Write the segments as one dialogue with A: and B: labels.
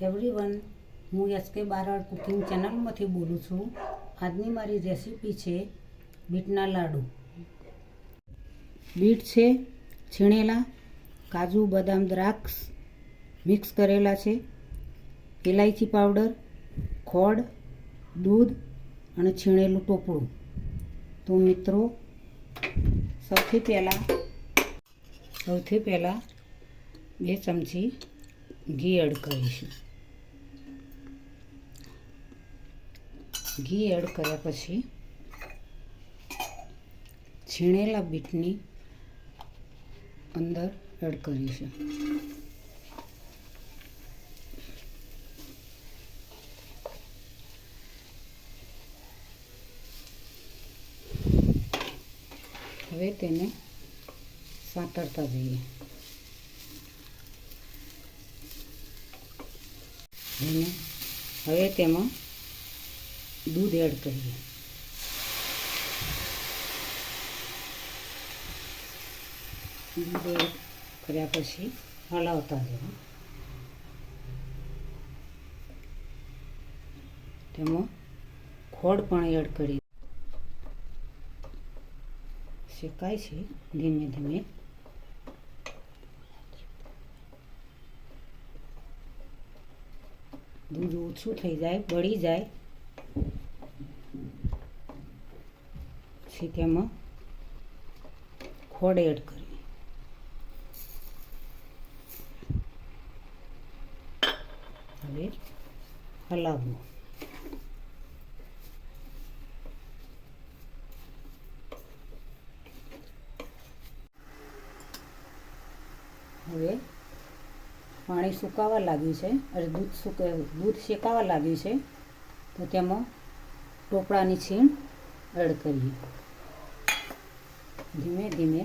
A: Everyone, હું SK Barad cooking ચેનલમાંથી બોલું છું. આજની મારી રેસીપી છે બીટના લાડુ. બીટ છે, છીણેલા, કાજુ, બદામ, દ્રાક્ષ મિક્સ કરેલા છે, ઇલાયચી પાવડર, ખોળ, દૂધ અને છીણેલું ટોપરું. તો મિત્રો, સૌથી પહેલાં 2 ચમચી ઘી એડ કરીશું. ઘી એડ કર્યા પછી છીણેલા બીટની અંદર એડ કરીશું. હવે તેને સાંતળતા જઈએ. હવે તેમાં દૂધ એડ કરીએ. દૂધ એડ કર્યા પછી હલાવતા જઈએ. તેમાં ખોળ પણ એડ કરી શેકાય છે. ધીમે ધીમે દૂધ ઓછું થઈ જાય, બળી જાય પછી તેમાં ખોળ એડ કરી હવે હલાવવું. હવે પાણી સુકાવા લાગ્યું છે અને દૂધ શેકાવા લાગ્યું છે. તો તેમાં ટોપરાની છીણ એડ કરીએ. ધીમે ધીમે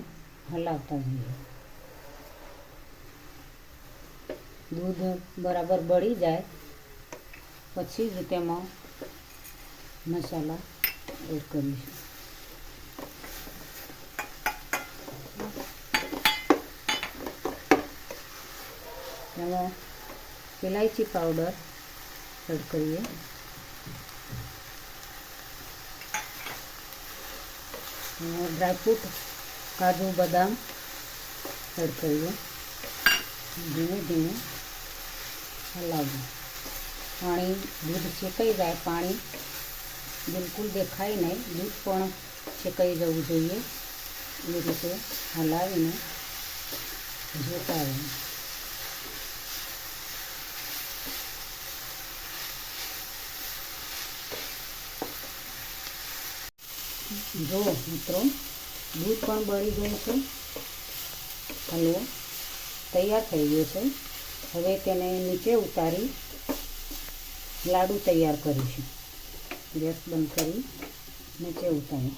A: હલાવતા જઈએ. દૂધ બરાબર બળી જાય પછી જ તેમાં મસાલા એડ કરીશું. તેમાં ઇલાયચી પાવડર એડ કરીએ. ડ્રાયફ્રૂટ, કાજુ, બદામ એડ કરીએ. ધીમે ધીમે હલાવવું. દૂધ શેકાઈ જાય, પાણી બિલકુલ દેખાય નહીં, દૂધ પણ શેકાઈ જવું જોઈએ. એ રીતે હલાવીને જોતા રહેવું. જો મિત્રો, દૂધ પણ બળી ગયું છે. હલવો તૈયાર થઈ ગયો છે. હવે તેને નીચે ઉતારી લાડુ તૈયાર કરીશું. ગેસ બંધ કરી નીચે ઉતારી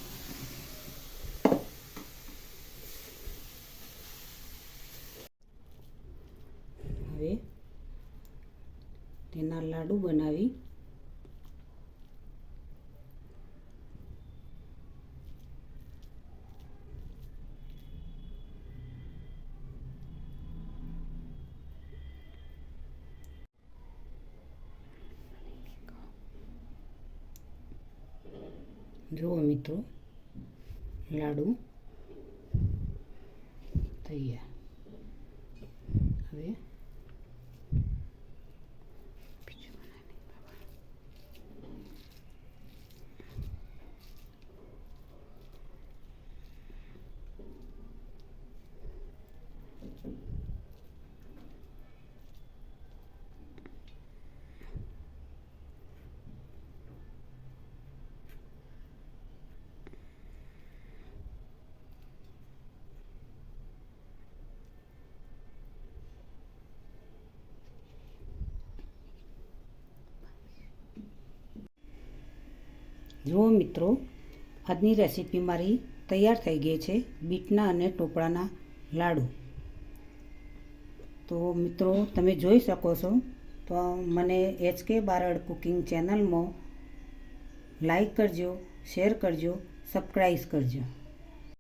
A: હવે તેના લાડુ બનાવી જુઓ મિત્રો, લાડુ તૈયાર. હવે જુઓ મિત્રો, આજની રેસીપી મારી તૈયાર થઈ ગઈ છે, બીટના અને ટોપરાના લાડુ. તો મિત્રો, તમે જોઈ શકો છો. તો મને એચકે બારડ કુકિંગ ચેનલમાં લાઈક કરજો, શેર કરજો, સબસ્ક્રાઈબ કરજો.